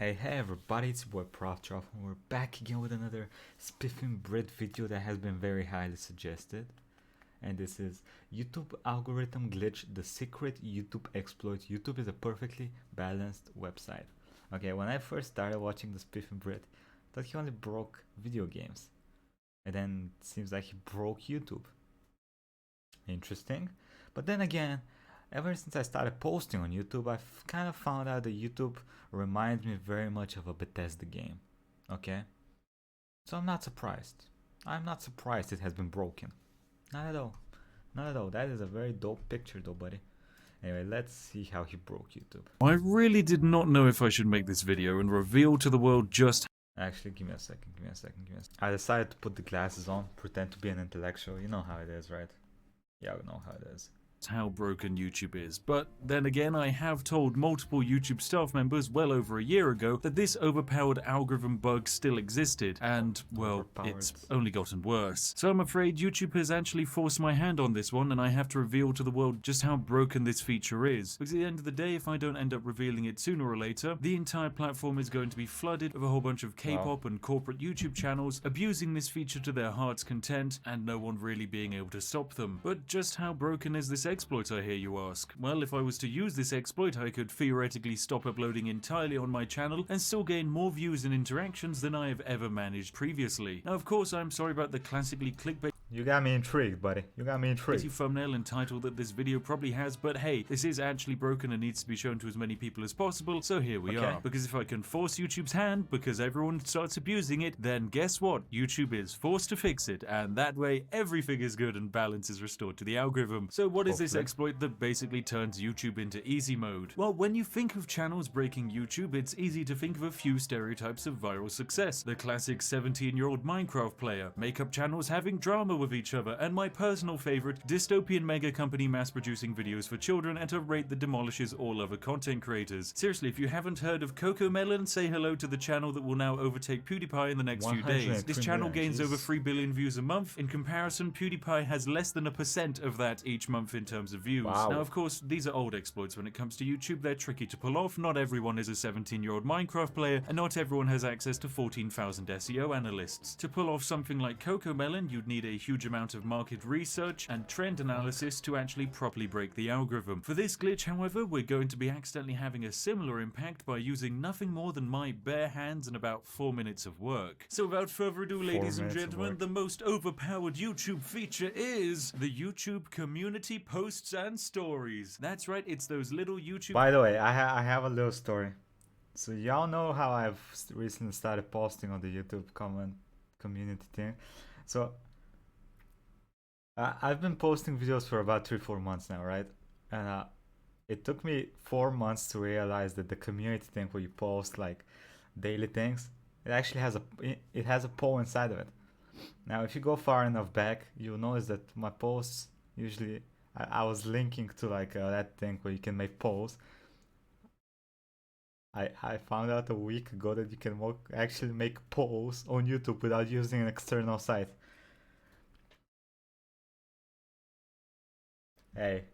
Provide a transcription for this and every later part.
Hey everybody, it's your boy Proftrof and we're back again with another Spiffing Brit video that has been very highly suggested. And this is YouTube algorithm glitch, the secret YouTube exploit. YouTube is a perfectly balanced website. Okay, when I first started watching the Spiffing Brit, I thought he only broke video games. And then it seems like he broke YouTube. Interesting. But then again, ever since I started posting on YouTube, I've kind of found out that YouTube reminds me very much of a Bethesda game. Okay? So I'm not surprised. I'm not surprised it has been broken. Not at all. Not at all. That is a very dope picture though, buddy. Anyway, let's see how he broke YouTube. I really did not know if I should make this video and reveal to the world just Actually, give me a second. I decided to put the glasses on, pretend to be an intellectual. You know how it is, right? Yeah, we know how it is. how broken YouTube is. But then again, I have told multiple YouTube staff members well over a year ago that this overpowered algorithm bug still existed, and, well, it's only gotten worse. So I'm afraid YouTube has actually forced my hand on this one, and I have to reveal to the world just how broken this feature is. Because at the end of the day, if I don't end up revealing it sooner or later, the entire platform is going to be flooded with a whole bunch of K-pop and corporate YouTube channels abusing this feature to their heart's content, and no one really being able to stop them. But just how broken is this exploit, I hear you ask? Well, if I was to use this exploit, I could theoretically stop uploading entirely on my channel and still gain more views and interactions than I have ever managed previously. Now, of course, I'm sorry about the classically clickbait You got me intrigued, buddy. You got me intrigued. thumbnail and title that this video probably has, but hey, this is actually broken and needs to be shown to as many people as possible, so here we are. Because if I can force YouTube's hand because everyone starts abusing it, then guess what? YouTube is forced to fix it, and that way everything is good and balance is restored to the algorithm. So what is this exploit that basically turns YouTube into easy mode? Well, when you think of channels breaking YouTube, it's easy to think of a few stereotypes of viral success. The classic 17-year-old Minecraft player, makeup channels having drama with each other, and my personal favorite, dystopian mega company mass-producing videos for children at a rate that demolishes all other content creators. Seriously, if you haven't heard of CoComelon, say hello to the channel that will now overtake PewDiePie in the next few days. This channel gains over 3 billion views a month. In comparison, PewDiePie has less than 1% of that each month in terms of views. Now, of course, these are old exploits when it comes to YouTube. They're tricky to pull off. Not everyone is a 17-year-old Minecraft player, and not everyone has access to 14,000 SEO analysts. To pull off something like CoComelon, you'd need a huge amount of market research and trend analysis to actually properly break the algorithm. For this glitch, however, we're going to be accidentally having a similar impact by using nothing more than my bare hands and about 4 minutes of work. So without further ado, ladies and gentlemen, the most overpowered YouTube feature is the YouTube community posts and stories. That's right, it's those little YouTube... By the way, I have a little story. So y'all know how I've recently started posting on the YouTube community thing. So I've been posting videos for about 3-4 months now, right? And it took me 4 months to realize that the community thing where you post like daily things, it actually has a poll inside of it. Now, if you go far enough back, you'll notice that my posts usually I was linking to like that thing where you can make polls. I found out a week ago that you can actually make polls on YouTube without using an external site. Hey.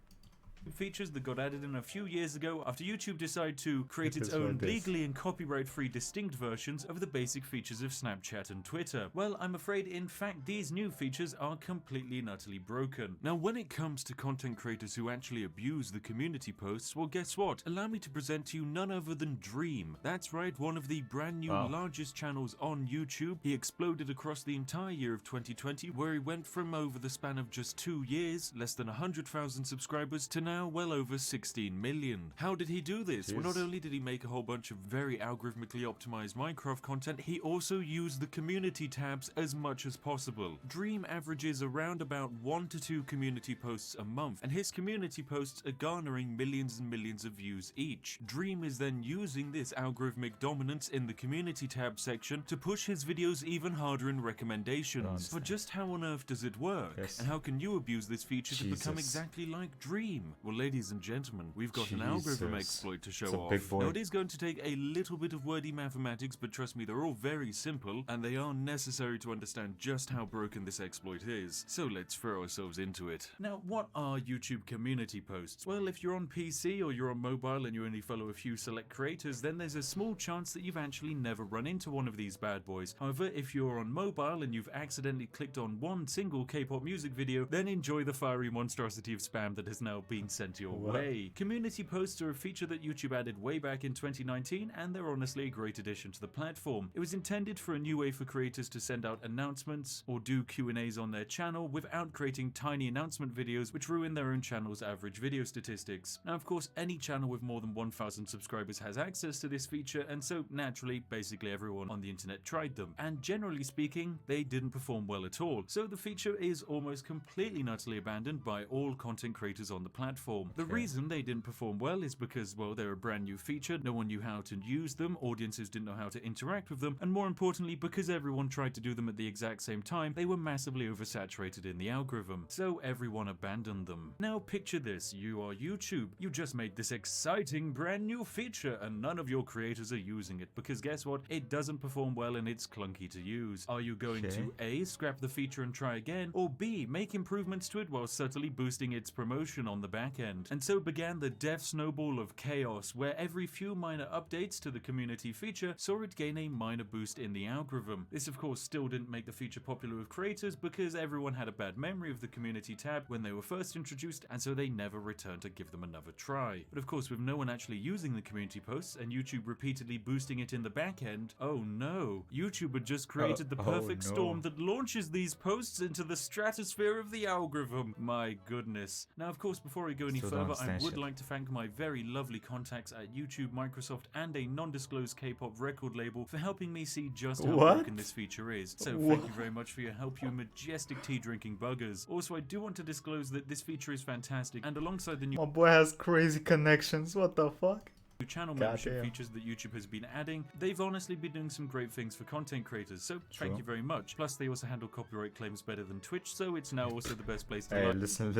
Features that got added in a few years ago after YouTube decided to create its own legally and copyright-free distinct versions of the basic features of Snapchat and Twitter. Well, I'm afraid in fact these new features are completely and utterly broken. Now, when it comes to content creators who actually abuse the community posts, well, guess what? Allow me to present to you none other than Dream. That's right, one of the brand new largest channels on YouTube. He exploded across the entire year of 2020, where he went from over the span of just 2 years, less than 100,000 subscribers, to now well over 16 million. How did he do this? Well, not only did he make a whole bunch of very algorithmically optimized Minecraft content, he also used the community tabs as much as possible. Dream averages around about 1 to 2 community posts a month, and his community posts are garnering millions and millions of views each. Dream is then using this algorithmic dominance in the community tab section to push his videos even harder in recommendations. But just how on earth does it work? And how can you abuse this feature to become exactly like Dream? Well, ladies and gentlemen, we've got an algorithm exploit to show off. Big boy. Now, it is going to take a little bit of wordy mathematics, but trust me, they're all very simple, and they are necessary to understand just how broken this exploit is. So let's throw ourselves into it. Now, what are YouTube community posts? Well, if you're on PC or you're on mobile and you only follow a few select creators, then there's a small chance that you've actually never run into one of these bad boys. However, if you're on mobile and you've accidentally clicked on one single K-pop music video, then enjoy the fiery monstrosity of spam that has now been sent your way. Community posts are a feature that YouTube added way back in 2019, and they're honestly a great addition to the platform. It was intended for a new way for creators to send out announcements or do Q&As on their channel without creating tiny announcement videos which ruin their own channel's average video statistics. Now, of course, any channel with more than 1,000 subscribers has access to this feature, and so naturally, basically everyone on the internet tried them. And generally speaking, they didn't perform well at all. So the feature is almost completely and utterly abandoned by all content creators on the platform. The reason they didn't perform well is because, well, they're a brand new feature, no one knew how to use them, audiences didn't know how to interact with them, and more importantly, because everyone tried to do them at the exact same time, they were massively oversaturated in the algorithm. So everyone abandoned them. Now picture this, you are YouTube. You just made this exciting brand new feature and none of your creators are using it because guess what? It doesn't perform well and it's clunky to use. Are you going to A, scrap the feature and try again, or B, make improvements to it while subtly boosting its promotion on the back end? And so began the death snowball of chaos, where every few minor updates to the community feature saw it gain a minor boost in the algorithm. This of course still didn't make the feature popular with creators because everyone had a bad memory of the community tab when they were first introduced, and so they never returned to give them another try. But of course, with no one actually using the community posts and YouTube repeatedly boosting it in the back end, oh no, YouTube had just created the perfect storm that launches these posts into the stratosphere of the algorithm. My goodness. Now of course, before I go any further, I would like to thank my very lovely contacts at YouTube, Microsoft, and a non-disclosed K-pop record label for helping me see just how broken this feature is. So thank you very much for your help, you majestic tea-drinking buggers. Also, I do want to disclose that this feature is fantastic, and alongside the new... My boy has crazy connections, what the fuck? Channel membership features that YouTube has been adding, they've honestly been doing some great things for content creators, so thank you very much. Plus they also handle copyright claims better than Twitch, so it's now also the best place to Hey, listen,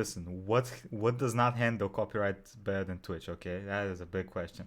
what does not handle copyright better than Twitch? Okay, that is a big question.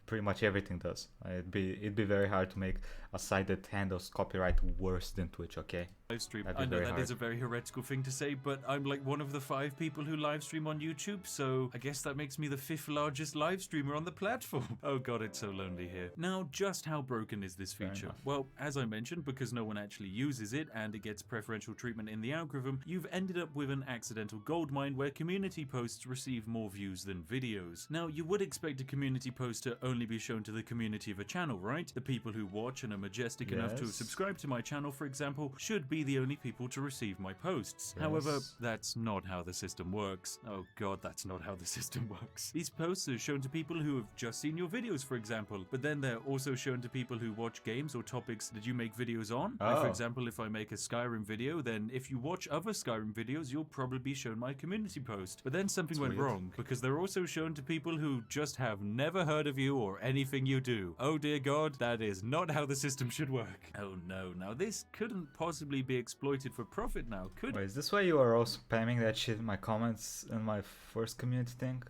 Pretty much everything does. It'd be very hard to make a site that handles copyright worse than Twitch, okay? Live stream. I know that is a very heretical thing to say, but I'm like one of the 5 people who live stream on YouTube, so I guess that makes me the 5th largest live streamer on the platform. Oh god, it's so lonely here. Now, just how broken is this feature? Well, as I mentioned, because no one actually uses it and it gets preferential treatment in the algorithm, you've ended up with an accidental goldmine where community posts receive more views than videos. Now, you would expect a community post to only be shown to the community of a channel, right? The people who watch and are majestic enough to subscribe to my channel, for example, should be the only people to receive my posts. However, that's not how the system works. Oh god, that's not how the system works. These posts are shown to people who have just seen your videos, for example, but then they're also shown to people who watch games or topics that you make videos on. Like, for example, if I make a Skyrim video, then if you watch other Skyrim videos, you'll probably be shown my community post. But then something went wrong, because they're also shown to people who just have never heard of you or anything you do. Oh dear god, that is not how the system should work. Oh no, now this couldn't possibly be exploited for profit now, could it? Is this why you are all spamming that shit in my comments in my first community thing?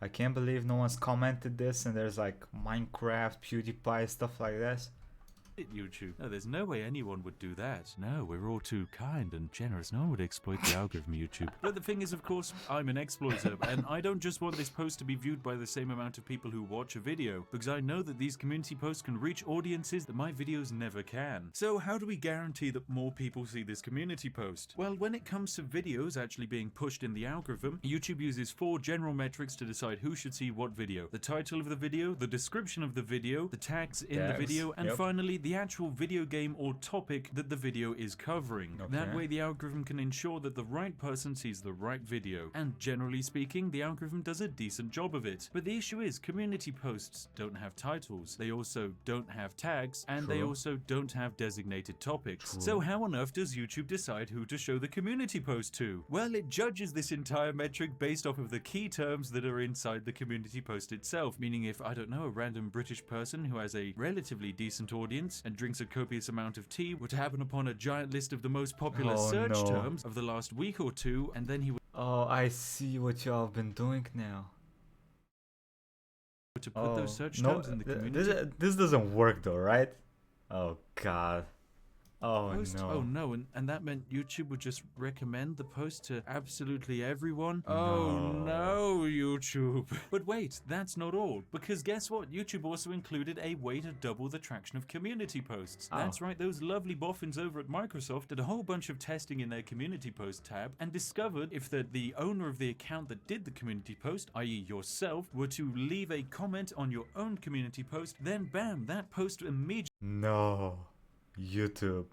I can't believe no one's commented this and there's like Minecraft, PewDiePie, stuff like this. YouTube. No, there's no way anyone would do that. No, we're all too kind and generous. No one would exploit the algorithm, YouTube. But the thing is, of course, I'm an exploiter, and I don't just want this post to be viewed by the same amount of people who watch a video, because I know that these community posts can reach audiences that my videos never can. So how do we guarantee that more people see this community post? Well, when it comes to videos actually being pushed in the algorithm, YouTube uses 4 general metrics to decide who should see what video. The title of the video, the description of the video, the tags in the video, and finally the actual video game or topic that the video is covering. That way the algorithm can ensure that the right person sees the right video, and generally speaking the algorithm does a decent job of it. But the issue is community posts don't have titles, they also don't have tags, and they also don't have designated topics. So how on earth does YouTube decide who to show the community post to? Well, it judges this entire metric based off of the key terms that are inside the community post itself, meaning if, I don't know, a random British person who has a relatively decent audience and drinks a copious amount of tea were to happen upon a giant list of the most popular search terms of the last week or two, and then he would Oh, I see what y'all have been doing now. To put those search no, terms in the community this doesn't work though, right? Oh god. Oh post. no. Oh no, and that meant YouTube would just recommend the post to absolutely everyone. No. Oh no, YouTube. But wait, that's not all, because guess what? YouTube also included a way to double the traction of community posts. Oh. That's right, those lovely boffins over at Microsoft did a whole bunch of testing in their community post tab and discovered if the owner of the account that did the community post, i.e. yourself, were to leave a comment on your own community post, then bam, that post immediately No. YouTube.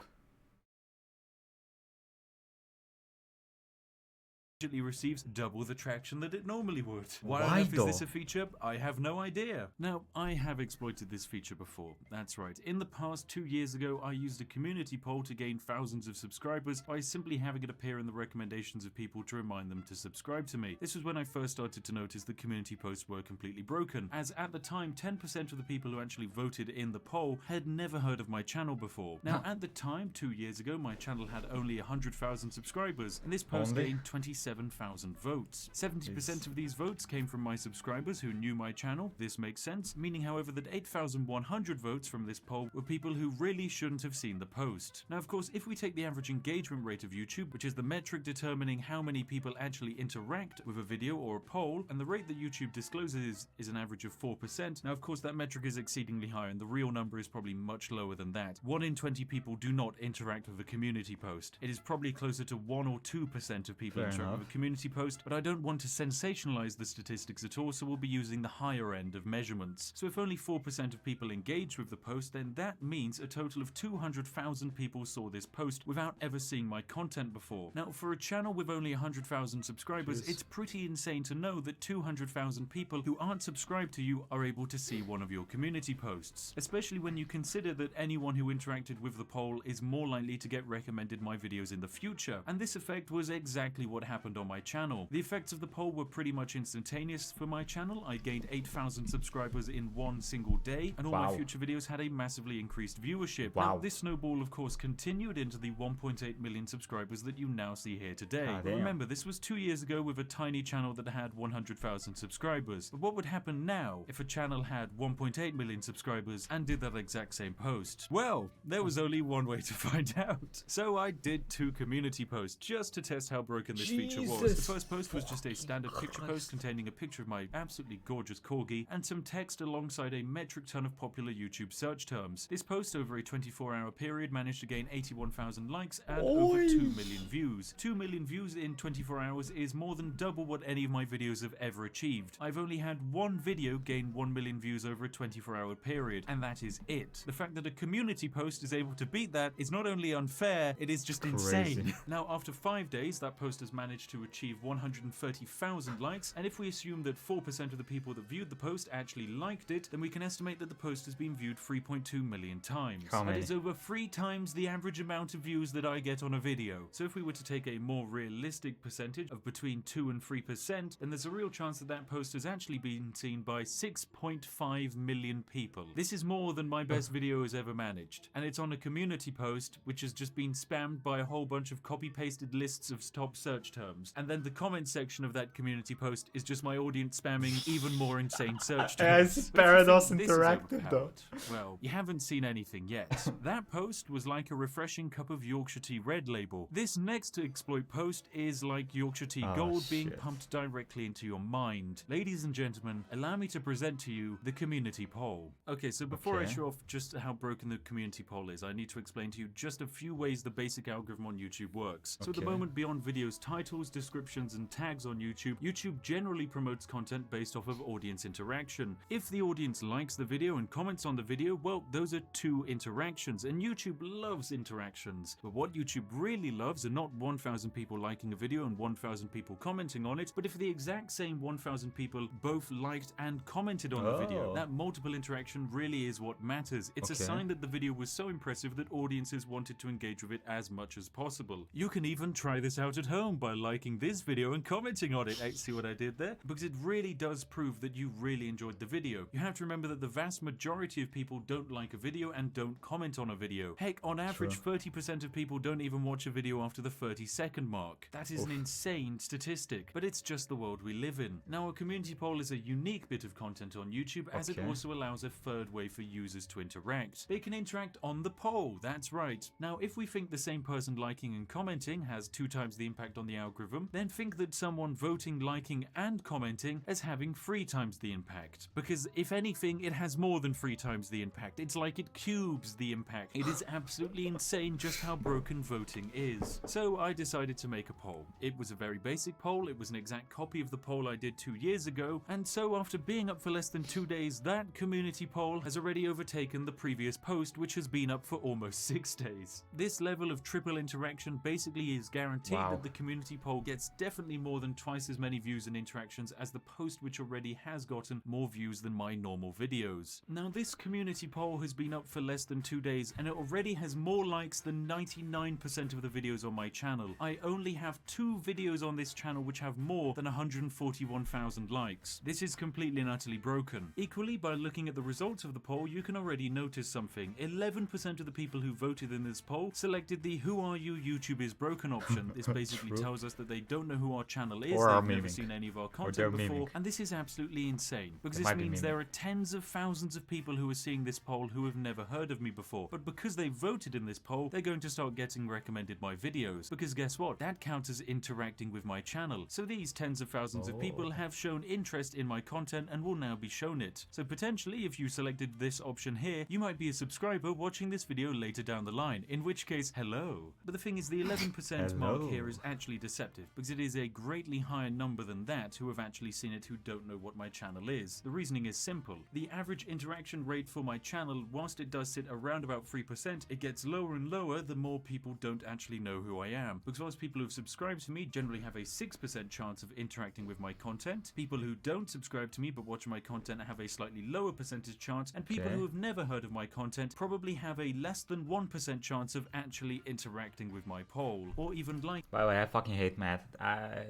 receives double the traction that it normally would. Why Why on earth is though? this a feature? I have no idea. Now, I have exploited this feature before. That's right. In the past 2 years ago, I used a community poll to gain thousands of subscribers by simply having it appear in the recommendations of people to remind them to subscribe to me. This was when I first started to notice the community posts were completely broken, as at the time 10% of the people who actually voted in the poll had never heard of my channel before. Now, at the time, 2 years ago, my channel had only 100,000 subscribers, and this post gained 27,000 votes. 70% of these votes came from my subscribers who knew my channel. This makes sense, meaning however that 8,100 votes from this poll were people who really shouldn't have seen the post. Now of course, if we take the average engagement rate of YouTube, which is the metric determining how many people actually interact with a video or a poll, and the rate that YouTube discloses is an average of 4%, now of course that metric is exceedingly high and the real number is probably much lower than that. 1 in 20 people do not interact with a community post. It is probably closer to 1 or 2% of people interact with a community post, but I don't want to sensationalize the statistics at all, so we'll be using the higher end of measurements. So if only 4% of people engage with the post, then that means a total of 200,000 people saw this post without ever seeing my content before. Now for a channel with only 100,000 subscribers, it's pretty insane to know that 200,000 people who aren't subscribed to you are able to see one of your community posts, especially when you consider that anyone who interacted with the poll is more likely to get recommended my videos in the future, and this effect was exactly what happened on my channel. The effects of the poll were pretty much instantaneous for my channel. I gained 8,000 subscribers in one single day, and all my future videos had a massively increased viewership. Now, this snowball of course continued into the 1.8 million subscribers that you now see here today. But remember, this was 2 years ago with a tiny channel that had 100,000 subscribers. But what would happen now if a channel had 1.8 million subscribers and did that exact same post? Well, there was only one way to find out. So I did 2 community posts just to test how broken this feature was. The first post was just a standard picture post containing a picture of my absolutely gorgeous corgi and some text alongside a metric ton of popular YouTube search terms. This post over a 24-hour period managed to gain 81,000 likes and over 2 million views. 2 million views in 24 hours is more than double what any of my videos have ever achieved. I've only had one video gain 1 million views over a 24-hour period, and that is it. The fact that a community post is able to beat that is not only unfair, it is just insane. Now after 5 days, that post has managed to achieve 130,000 likes, and if we assume that 4% of the people that viewed the post actually liked it, then we can estimate that the post has been viewed 3.2 million times. That is over 3 times the average amount of views that I get on a video. So if we were to take a more realistic percentage of between 2 and 3%, then there's a real chance that that post has actually been seen by 6.5 million people. This is more than my best video has ever managed, and it's on a community post which has just been spammed by a whole bunch of copy-pasted lists of top search terms, and then the comment section of that community post is just my audience spamming even more insane search terms. It's Paradox Interactive though. Well, you haven't seen anything yet. That post was like a refreshing cup of Yorkshire tea red label. This next exploit post is like Yorkshire tea gold being pumped directly into your mind. Ladies and gentlemen, allow me to present to you the community poll. Okay, so before I show off just how broken the community poll is, I need to explain to you just a few ways the basic algorithm on YouTube works. So at the moment, beyond videos' titles, descriptions, and tags on YouTube, YouTube generally promotes content based off of audience interaction. If the audience likes the video and comments on the video, well, those are 2 interactions, and YouTube loves interactions. But what YouTube really loves are not 1,000 people liking a video and 1,000 people commenting on it, but if the exact same 1,000 people both liked and commented on the video. That multiple interaction really is what matters. It's a sign that the video was so impressive that audiences wanted to engage with it as much as possible. You can even try this out at home by liking liking this video and commenting on it. See what I did there? Because it really does prove that you really enjoyed the video. You have to remember that the vast majority of people don't like a video and don't comment on a video. Heck, on average, 30% of people don't even watch a video after the 30-second mark. That is an insane statistic, but it's just the world we live in. Now, a community poll is a unique bit of content on YouTube, as it also allows a third way for users to interact. They can interact on the poll, that's right. Now, if we think the same person liking and commenting has 2 times the impact on the algorithm, then think that someone voting, liking, and commenting as having 3 times the impact. Because if anything, it has more than 3 times the impact. It's like it cubes the impact. It is absolutely insane just how broken voting is. So I decided to make a poll. It was a very basic poll. It was an exact copy of the poll I did 2 years ago. And so after being up for less than 2 days, that community poll has already overtaken the previous post, which has been up for almost 6 days. This level of triple interaction basically is guaranteed that the community poll gets definitely more than twice as many views and interactions as the post, which already has gotten more views than my normal videos. Now, this community poll has been up for less than 2 days, and it already has more likes than 99% of the videos on my channel. I only have 2 videos on this channel which have more than 141,000 likes. This is completely and utterly broken. Equally, by looking at the results of the poll, you can already notice something. 11% of the people who voted in this poll selected the "Who are you? YouTube is broken" option. This basically tells us that they don't know who our channel is, they've never seen any of our content before, and this is absolutely insane, because this means there are tens of thousands of people who are seeing this poll who have never heard of me before, but because they voted in this poll, they're going to start getting recommended my videos, because guess what? That counts as interacting with my channel. So these tens of thousands of people have shown interest in my content and will now be shown it. So potentially, if you selected this option here, you might be a subscriber watching this video later down the line, in which case, hello. But the thing is, the 11% mark here is actually deceptive, because it is a greatly higher number than that who have actually seen it who don't know what my channel is. The reasoning is simple. The average interaction rate for my channel, whilst it does sit around about 3%, it gets lower and lower the more people don't actually know who I am. Because whilst people who have subscribed to me generally have a 6% chance of interacting with my content, people who don't subscribe to me but watch my content have a slightly lower percentage chance, and people who have never heard of my content probably have a less than 1% chance of actually interacting with my poll, or even like. By the way, I fucking hate math.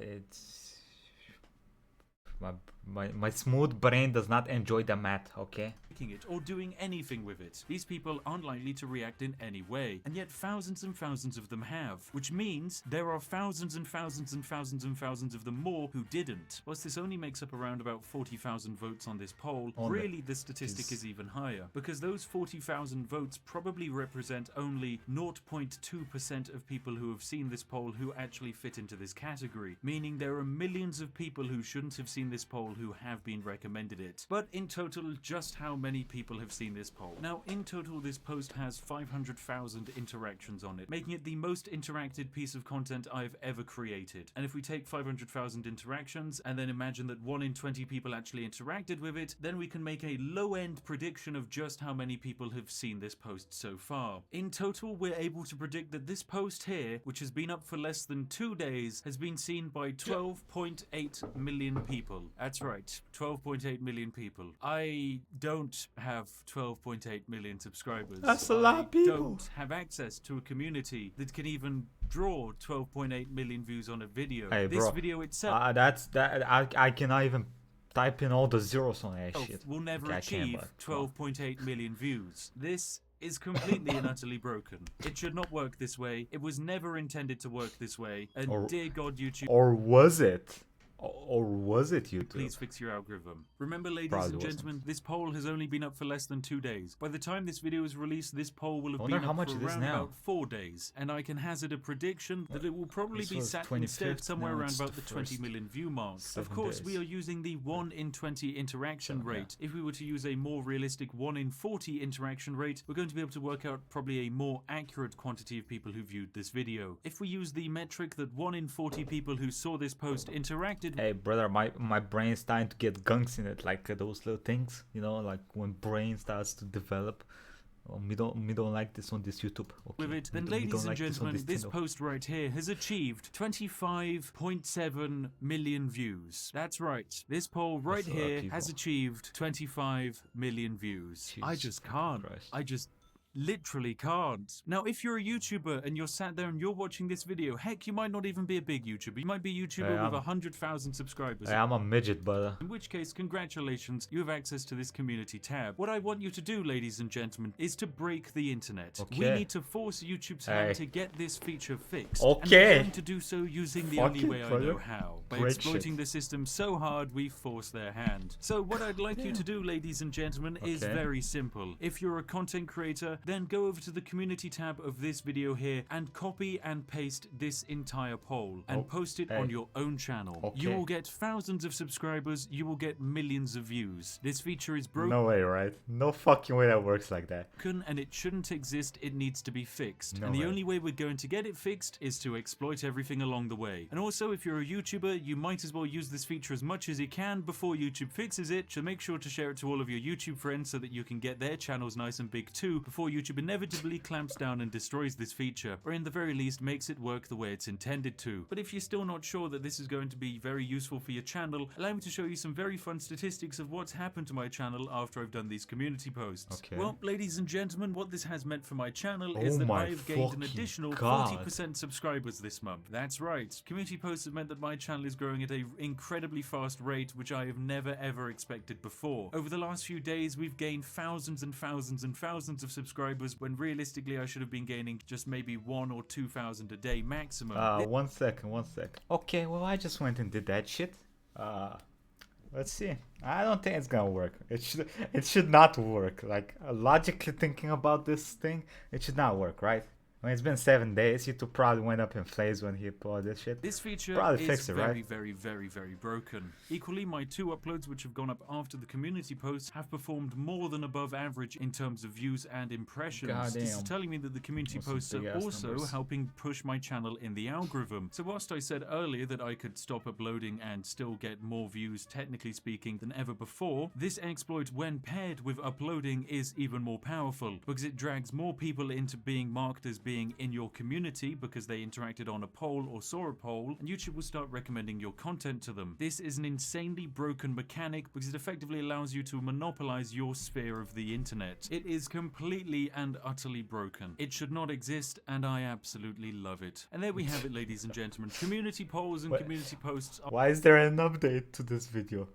It's my smooth brain does not enjoy the math, okay? It or doing anything with it. These people aren't likely to react in any way, and yet thousands and thousands of them have, which means there are thousands and thousands and thousands and thousands of them more who didn't. Whilst this only makes up around about 40,000 votes on this poll, really the statistic is even higher, because those 40,000 votes probably represent only 0.2% of people who have seen this poll who actually fit into this category, meaning there are millions of people who shouldn't have seen this poll who have been recommended it. But in total, just how many people have seen this poll? Now, in total, this post has 500,000 interactions on it, making it the most interacted piece of content I've ever created. And if we take 500,000 interactions and then imagine that 1 in 20 people actually interacted with it, then we can make a low-end prediction of just how many people have seen this post so far. In total, we're able to predict that this post here, which has been up for less than 2 days, has been seen by 12.8 million people. That's right, 12.8 million people. I don't have 12.8 million subscribers. That's a lot of people. I don't have access to a community that can even draw 12.8 million views on a video. Hey, this bro, video itself. I cannot even type in all the zeros on that shit. Will never achieve 12.8 million views. This is completely and utterly broken. It should not work this way. It was never intended to work this way. And dear God, YouTube. Or was it? Or was it YouTube? Please fix your algorithm. Remember, ladies and gentlemen, this poll has only been up for less than 2 days. By the time this video is released, this poll will have been up for around about 4 days. And I can hazard a prediction that it will probably be sat instead somewhere around about the 20 million view mark. Of course, we are using the 1 in 20 interaction rate. If we were to use a more realistic 1 in 40 interaction rate, we're going to be able to work out probably a more accurate quantity of people who viewed this video. If we use the metric that 1 in 40 people who saw this post interacted. Hey brother, my brain's starting to get gunks in it, like those little things, you know, like when brain starts to develop. We don't like this on this YouTube. Okay. With it, then ladies and gentlemen, this post right here has achieved 25.7 million views. That's right. This poll right here has achieved 25 million views. I just can't. literally can't. Now, if you're a YouTuber and you're sat there and you're watching this video, heck, you might not even be a big YouTuber. You might be a YouTuber with 100,000 subscribers. I'm a midget, but... In which case, congratulations, you have access to this community tab. What I want you to do, ladies and gentlemen, is to break the internet. Okay. We need to force YouTube's hand to get this feature fixed. Okay. And we're going to do so using the only way I brother. know how. By Great exploiting shit. the system so hard, we force their hand. So what I'd like you to do, ladies and gentlemen, is very simple. If you're a content creator, then go over to the community tab of this video here and copy and paste this entire poll and post it on your own channel. You will get thousands of subscribers, you will get millions of views. This feature is broken. No way, right? No fucking way that works like that. And it shouldn't exist, it needs to be fixed. No and the way. only way we're going to get it fixed is to exploit everything along the way. And also, if you're a YouTuber, you might as well use this feature as much as you can before YouTube fixes it. So make sure to share it to all of your YouTube friends so that you can get their channels nice and big too before YouTube inevitably clamps down and destroys this feature, or in the very least makes it work the way it's intended to. But if you're still not sure that this is going to be very useful for your channel, allow me to show you some very fun statistics of what's happened to my channel after I've done these community posts. Well, ladies and gentlemen, what this has meant for my channel is that I've gained an additional 40% subscribers this month. That's right. Community posts have meant that my channel is growing at an incredibly fast rate, which I have never ever expected before. Over the last few days, we've gained thousands and thousands and thousands of subscribers, when realistically I should have been gaining just maybe 1,000 or 2,000 a day maximum. One second. Okay, well, I just went and did that shit. Let's see. I don't think it's gonna work. It should not work. Like, logically thinking about this thing, it should not work, right? I mean, it's been 7 days. YouTube probably went up in flames when he put all this shit. This feature probably is very, very broken. Equally, my 2 uploads, which have gone up after the community posts, have performed more than above average in terms of views and impressions. Goddamn. This is telling me that the community posts are also helping push my channel in the algorithm. So whilst I said earlier that I could stop uploading and still get more views, technically speaking, than ever before, this exploit, when paired with uploading, is even more powerful, because it drags more people into being marked as being in your community because they interacted on a poll or saw a poll, and YouTube will start recommending your content to them. This is an insanely broken mechanic because it effectively allows you to monopolize your sphere of the internet. It is completely and utterly broken. It should not exist, and I absolutely love it. And there we have it, ladies and gentlemen. Community polls and community posts are... Why is there an update to this video?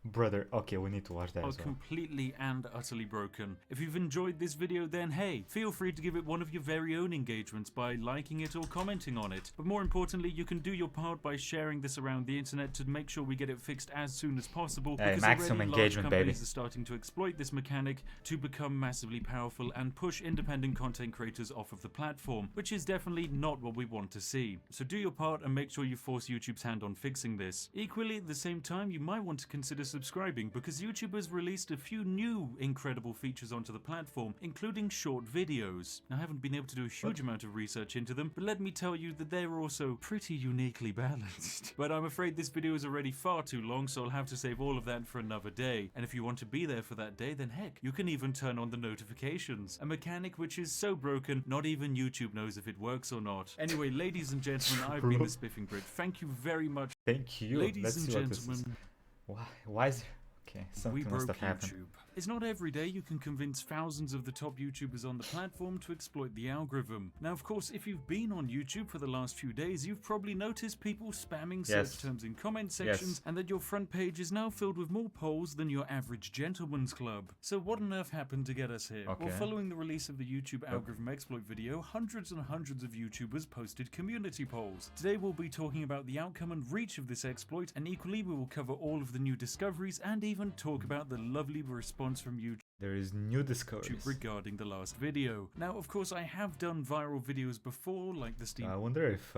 Brother, okay, we need to watch that as well. Completely and utterly broken. If you've enjoyed this video, then hey, feel free to give it one of your very own engagements by liking it or commenting on it. But more importantly, you can do your part by sharing this around the internet to make sure we get it fixed as soon as possible. Because maximum already engagement, large companies baby. are starting to exploit this mechanic to become massively powerful and push independent content creators off of the platform, which is definitely not what we want to see. So do your part and make sure you force YouTube's hand on fixing this. Equally, at the same time, you might want to consider subscribing, because YouTube has released a few new incredible features onto the platform, including short videos. Now, I haven't been able to do a huge amount of research into them, but let me tell you that they're also pretty uniquely balanced. But I'm afraid this video is already far too long, so I'll have to save all of that for another day. And if you want to be there for that day, then heck, you can even turn on the notifications. A mechanic which is so broken, not even YouTube knows if it works or not. Anyway, ladies and gentlemen, I've been the Spiffing Brit. Thank you very much. Thank you. Ladies and gentlemen. Why is... Okay, something we must broke have happened. YouTube. It's not every day you can convince thousands of the top YouTubers on the platform to exploit the algorithm. Now, of course, if you've been on YouTube for the last few days, you've probably noticed people spamming search terms in comment sections, and that your front page is now filled with more polls than your average gentleman's club. So what on earth happened to get us here? Well, following the release of the YouTube algorithm exploit video, hundreds and hundreds of YouTubers posted community polls. Today we'll be talking about the outcome and reach of this exploit, and equally we will cover all of the new discoveries and even talk about the lovely response from YouTube. There is new discoveries regarding the last video. Now, of course, I have done viral videos before, like the Steam. I wonder if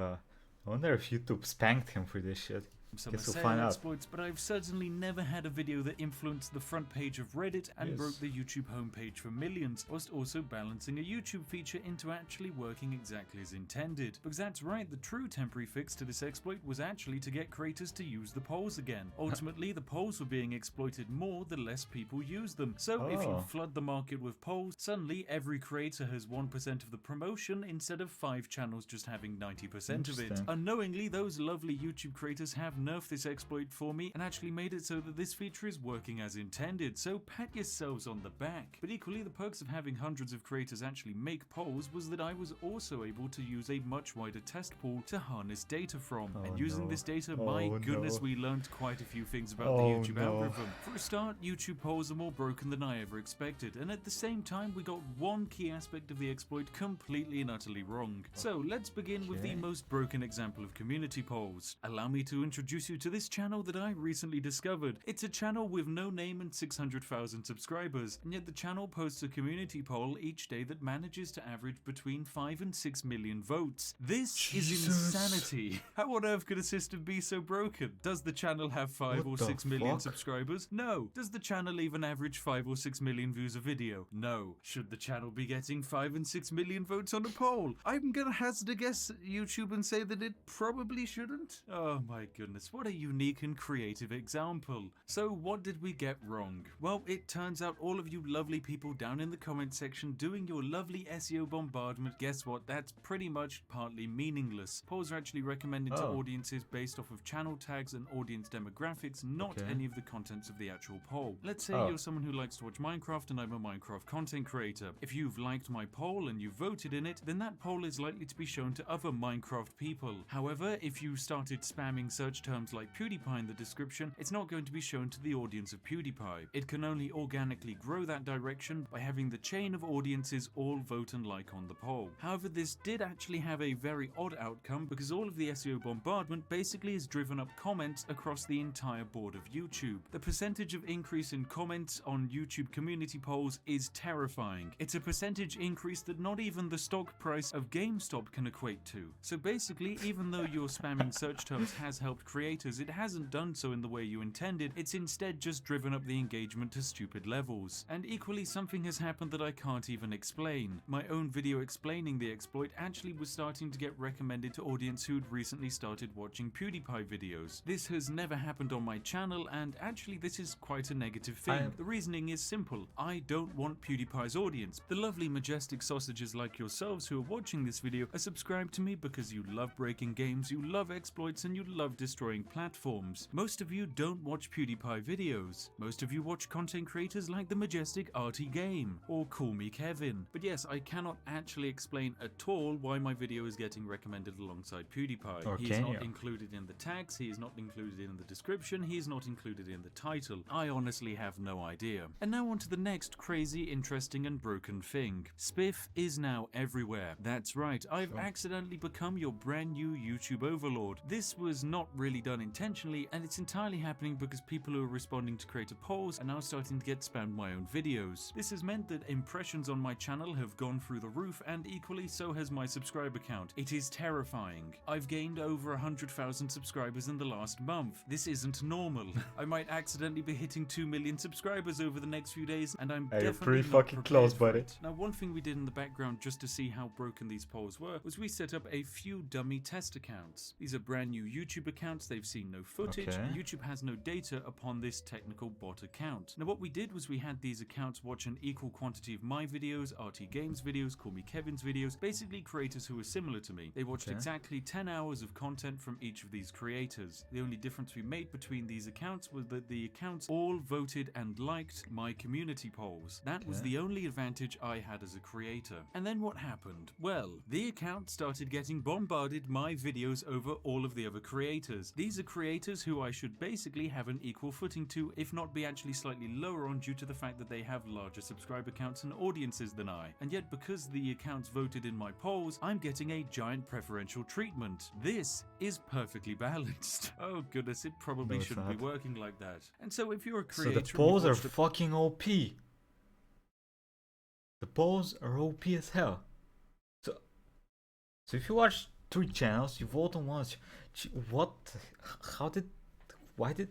YouTube spanked him for this shit. Some exploits, but I've certainly never had a video that influenced the front page of Reddit and broke the YouTube homepage for millions, whilst also balancing a YouTube feature into actually working exactly as intended. Because that's right, the true temporary fix to this exploit was actually to get creators to use the polls again. Ultimately, the polls were being exploited more the less people use them. So if you flood the market with polls, suddenly every creator has 1% of the promotion instead of 5 channels just having 90% of it. Unknowingly, those lovely YouTube creators have nerfed this exploit for me and actually made it so that this feature is working as intended, so pat yourselves on the back. But equally, the perks of having hundreds of creators actually make polls was that I was also able to use a much wider test pool to harness data from. And using this data, my goodness, we learned quite a few things about the YouTube algorithm. For a start, YouTube polls are more broken than I ever expected, and at the same time we got one key aspect of the exploit completely and utterly wrong. So let's begin with the most broken example of community polls. Allow me to introduce you to this channel that I recently discovered. It's a channel with no name and 600,000 subscribers, and yet the channel posts a community poll each day that manages to average between 5 and 6 million votes. This is insanity. How on earth could a system be so broken? Does the channel have 5 or 6 million subscribers? No. Does the channel even average 5 or 6 million views a video? No. Should the channel be getting 5 and 6 million votes on a poll? I'm gonna hazard a guess at YouTube and say that it probably shouldn't. Oh my goodness, what a unique and creative example. So what did we get wrong? Well, it turns out all of you lovely people down in the comment section doing your lovely SEO bombardment, guess what? That's pretty much partly meaningless. Polls are actually recommended to audiences based off of channel tags and audience demographics, not any of the contents of the actual poll. Let's say you're someone who likes to watch Minecraft and I'm a Minecraft content creator. If you've liked my poll and you voted in it, then that poll is likely to be shown to other Minecraft people. However, if you started spamming search terms like PewDiePie in the description, it's not going to be shown to the audience of PewDiePie. It can only organically grow that direction by having the chain of audiences all vote and like on the poll. However, this did actually have a very odd outcome because all of the SEO bombardment basically has driven up comments across the entire board of YouTube. The percentage of increase in comments on YouTube community polls is terrifying. It's a percentage increase that not even the stock price of GameStop can equate to. So basically, even though your spamming search terms has helped creators, it hasn't done so in the way you intended. It's instead just driven up the engagement to stupid levels. And equally, something has happened that I can't even explain. My own video explaining the exploit actually was starting to get recommended to audience who'd recently started watching PewDiePie videos. This has never happened on my channel, and actually this is quite a negative thing. The reasoning is simple. I don't want PewDiePie's audience. The lovely majestic sausages like yourselves who are watching this video are subscribed to me because you love breaking games, you love exploits, and you love destroying platforms. Most of you don't watch PewDiePie videos. Most of you watch content creators like the majestic Arty Game or Call Me Kevin. But yes, I cannot actually explain at all why my video is getting recommended alongside PewDiePie. He is not included in the tags, he is not included in the description, he is not included in the title. I honestly have no idea. And now on to the next crazy, interesting and broken thing. Spiff is now everywhere. That's right, I've accidentally become your brand new YouTube overlord. This was not really done intentionally, and it's entirely happening because people who are responding to creator polls are now starting to get spammed my own videos. This has meant that impressions on my channel have gone through the roof, and equally so has my subscriber count. It is terrifying. I've gained over 100,000 subscribers in the last month. This isn't normal. I might accidentally be hitting 2 million subscribers over the next few days, and I'm definitely pretty fucking close, buddy. Now, one thing we did in the background just to see how broken these polls were was we set up a few dummy test accounts. These are brand new YouTube accounts, they've seen no footage, and YouTube has no data upon this technical bot account. Now what we did was we had these accounts watch an equal quantity of my videos, RT Games videos, Call Me Kevin's videos, basically creators who were similar to me. They watched exactly 10 hours of content from each of these creators. The only difference we made between these accounts was that the accounts all voted and liked my community polls. That was the only advantage I had as a creator. And then what happened? Well, the account started getting bombarded my videos over all of the other creators. These are creators who I should basically have an equal footing to, if not be actually slightly lower on, due to the fact that they have larger subscriber counts and audiences than I. And yet because the accounts voted in my polls, I'm getting a giant preferential treatment. This is perfectly balanced. Oh goodness, it probably shouldn't be working like that. And so if you're a creator... So the polls are fucking OP. The polls are OP as hell. So if you watch 3 channels, you vote on one. What? How did? Why did?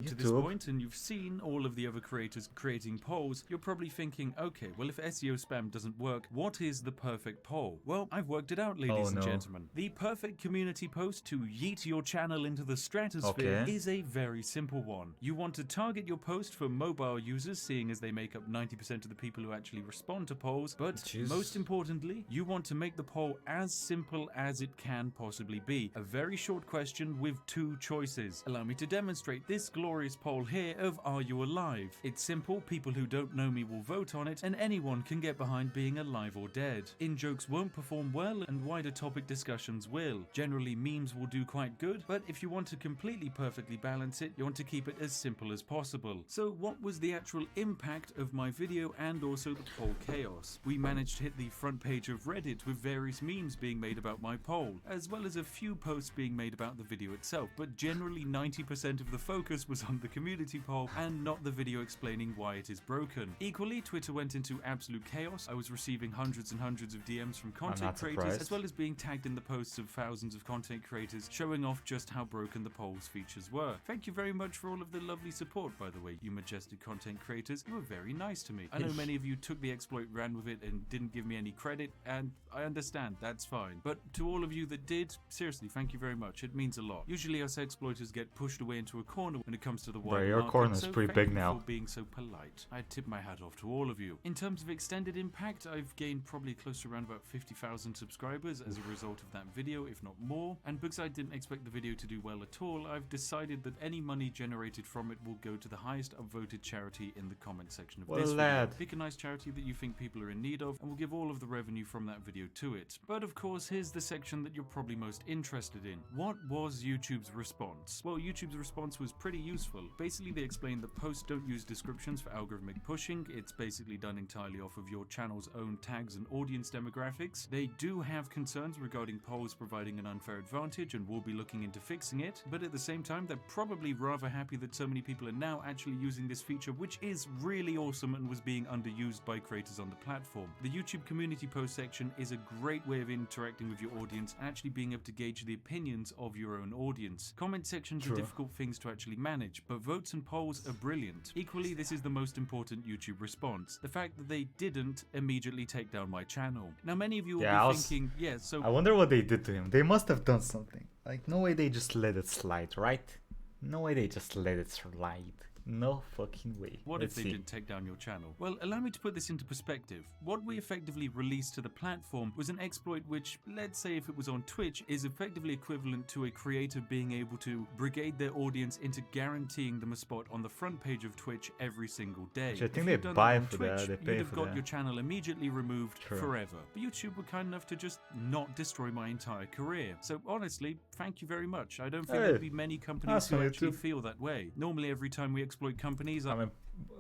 to this point and you've seen all of the other creators creating polls, you're probably thinking, okay, well, if SEO spam doesn't work, what is the perfect poll? Well, I've worked it out, ladies and gentlemen. The perfect community post to yeet your channel into the stratosphere is a very simple one. You want to target your post for mobile users, seeing as they make up 90% of the people who actually respond to polls, but most importantly, you want to make the poll as simple as it can possibly be. A very short question with 2 choices. Allow me to demonstrate this glorious poll here of Are You Alive? It's simple, people who don't know me will vote on it, and anyone can get behind being alive or dead. In-jokes won't perform well, and wider topic discussions will. Generally, memes will do quite good, but if you want to completely perfectly balance it, you want to keep it as simple as possible. So what was the actual impact of my video and also the poll chaos? We managed to hit the front page of Reddit with various memes being made about my poll, as well as a few posts being made about the video itself, but generally 90% of the focus was on the community poll and not the video explaining why it is broken. Equally, Twitter went into absolute chaos. I was receiving hundreds and hundreds of DMs from content creators, as well as being tagged in the posts of thousands of content creators showing off just how broken the poll's features were. Thank you very much for all of the lovely support, by the way, you majestic content creators. You were very nice to me. I know many of you took the exploit, ran with it, and didn't give me any credit, and I understand, that's fine. But to all of you that did, seriously, thank you very much. It means a lot. Usually us exploiters get pushed away into a corner when it comes to the wider your market, corner is so pretty thank big you now. for being so polite. I tip my hat off to all of you. In terms of extended impact, I've gained probably close to around about 50,000 subscribers as a result of that video, if not more. And because I didn't expect the video to do well at all, I've decided that any money generated from it will go to the highest upvoted charity in the comment section of this video. Pick a nice charity that you think people are in need of, and we'll give all of the revenue from that video to it. But of course, here's the section that you're probably most interested in. What was YouTube's response? Well, YouTube's response was pretty useful. Basically, they explained that posts don't use descriptions for algorithmic pushing. It's basically done entirely off of your channel's own tags and audience demographics. They do have concerns regarding polls providing an unfair advantage and will be looking into fixing it, but at the same time, they're probably rather happy that so many people are now actually using this feature, which is really awesome and was being underused by creators on the platform. The YouTube community post section is a great way of interacting with your audience and actually being able to gauge the opinions of your own audience. Comment sections are difficult things to actually manage, but votes and polls are brilliant. Equally, this is the most important YouTube response. The fact that they didn't immediately take down my channel. Now, many of you will be thinking, so I wonder what they did to him. They must have done something. Like, no way they just let it slide, right? No way they just let it slide. No fucking way. What if they didn't take down your channel? Well, allow me to put this into perspective. What we effectively released to the platform was an exploit which, let's say if it was on Twitch, is effectively equivalent to a creator being able to brigade their audience into guaranteeing them a spot on the front page of Twitch every single day. Which I think they buy for that, they pay you'd have for got that. your channel immediately removed forever. But YouTube were kind enough to just not destroy my entire career. So honestly, thank you very much. I don't think there'd be many companies who actually feel that way. Normally, every time we exploit companies, I mean,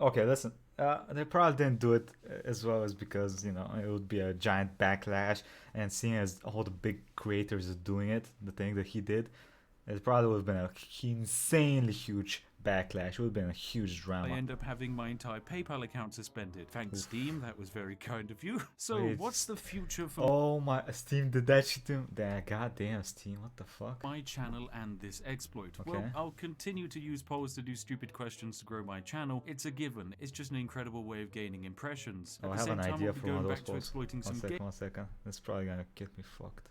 okay, listen, they probably didn't do it as well as because, you know, it would be a giant backlash, and seeing as all the big creators are doing it, the thing that he did, it probably would have been an insanely huge backlash. It would have been a huge drama. I end up having my entire PayPal account suspended. Thanks, Steam. That was very kind of you. So, what's the future for... Oh my... Steam did that shit to him? Goddamn, Steam. What the fuck? My channel and this exploit. Okay. Well, I'll continue to use polls to do stupid questions to grow my channel. It's a given. It's just an incredible way of gaining impressions. I have an idea for one of those polls. One second. This is probably gonna get me fucked.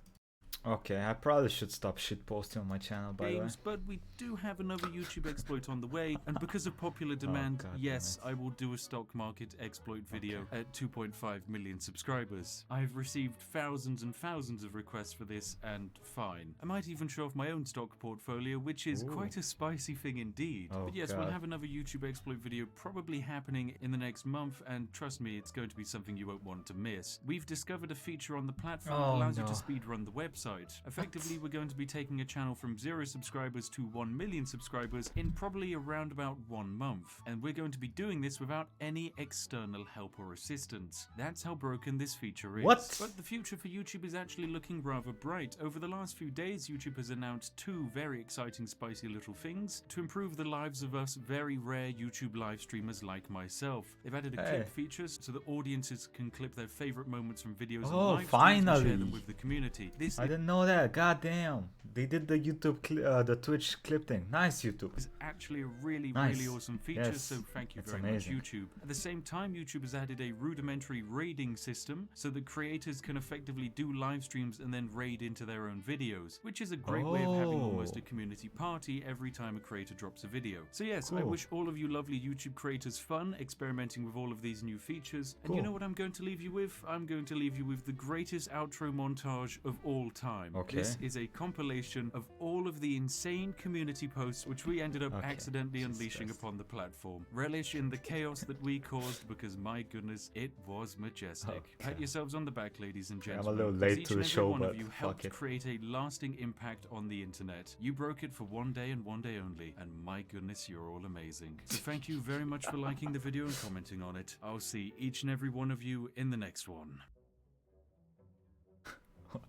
Okay, I probably should stop shitposting on my channel, by the way. But we do have another YouTube exploit on the way, and because of popular demand, yes, I will do a stock market exploit video at 2.5 million subscribers. I've received thousands and thousands of requests for this, and fine. I might even show off my own stock portfolio, which is quite a spicy thing indeed. But yes, we'll have another YouTube exploit video probably happening in the next month, and trust me, it's going to be something you won't want to miss. We've discovered a feature on the platform that allows you to speedrun the website. Effectively, we're going to be taking a channel from 0 subscribers to 1 million subscribers in probably around about 1 month. And we're going to be doing this without any external help or assistance. That's how broken this feature is. But the future for YouTube is actually looking rather bright. Over the last few days, YouTube has announced 2 very exciting, spicy little things to improve the lives of us very rare YouTube live streamers like myself. They've added a clip feature so that audiences can clip their favorite moments from videos and live streams and share them with the community. This didn't know that. God damn. They did the the Twitch clip thing. Nice, YouTube. It's actually a really awesome feature, Yes. so thank you It's very amazing. much, YouTube. At the same time, YouTube has added a rudimentary raiding system so that creators can effectively do live streams and then raid into their own videos, which is a great way of having almost a community party every time a creator drops a video. So yes, I wish all of you lovely YouTube creators fun experimenting with all of these new features. And you know what I'm going to leave you with? I'm going to leave you with the greatest outro montage of all time. Okay. This is a compilation of all of the insane community posts which we ended up accidentally unleashing upon the platform. Relish in the chaos that we caused, because my goodness, it was majestic. Pat yourselves on the back, ladies and gentlemen. I'm a little late to the show, one but of you helped create a lasting impact on the internet. You broke it for one day and one day only, and my goodness, you're all amazing. So thank you very much for liking the video and commenting on it. I'll see each and every one of you in the next one.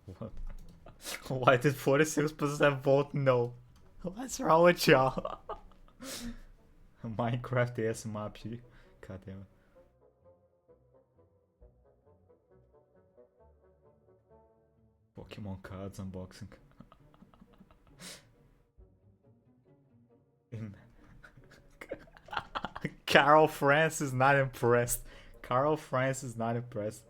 What? Why did 46% vote no? What's wrong with y'all? Minecraft ASMR P. God damn it. Pokemon cards unboxing. Carol France is not impressed. Carol France is not impressed.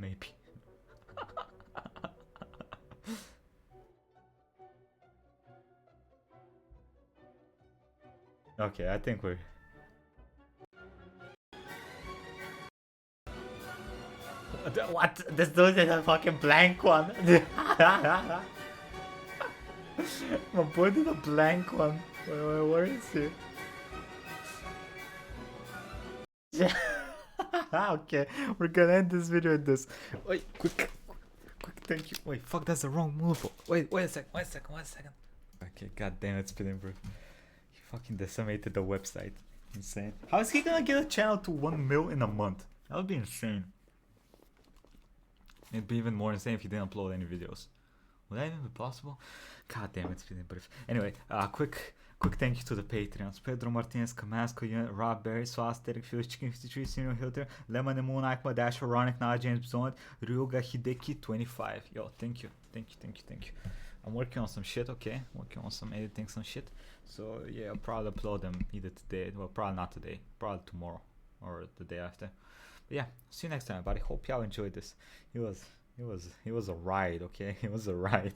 Maybe. Okay, I think we're... What? This dude is a fucking blank one. My boy did a blank one. Where is he? Yeah. Okay, we're gonna end this video with this. Wait, quick, thank you. Wait, fuck, that's the wrong move. Wait a second. Okay, god damn it, Spiffing Brit. He fucking decimated the website. Insane. How is he gonna get a channel to 1 mil in a month? That would be insane. It'd be even more insane if he didn't upload any videos. Would that even be possible? God damn it, Spiffing Brit. Anyway, quick thank you to the Patreons. Pedro Martinez, Kamasco, Unit, Rob Berry, Swastic, Fields, Chicken 53, Senior Hilter, Lemon and Moon, Akma, Dash, Ronic, Now James Bond, Ryuga Hideki 25. Yo, thank you. I'm working on some shit, okay? Working on some editing, some shit. So yeah, I'll probably upload them either today, well, probably not today, probably tomorrow or the day after. But yeah, see you next time, everybody. Hope y'all enjoyed this. It was a ride, okay? It was a ride.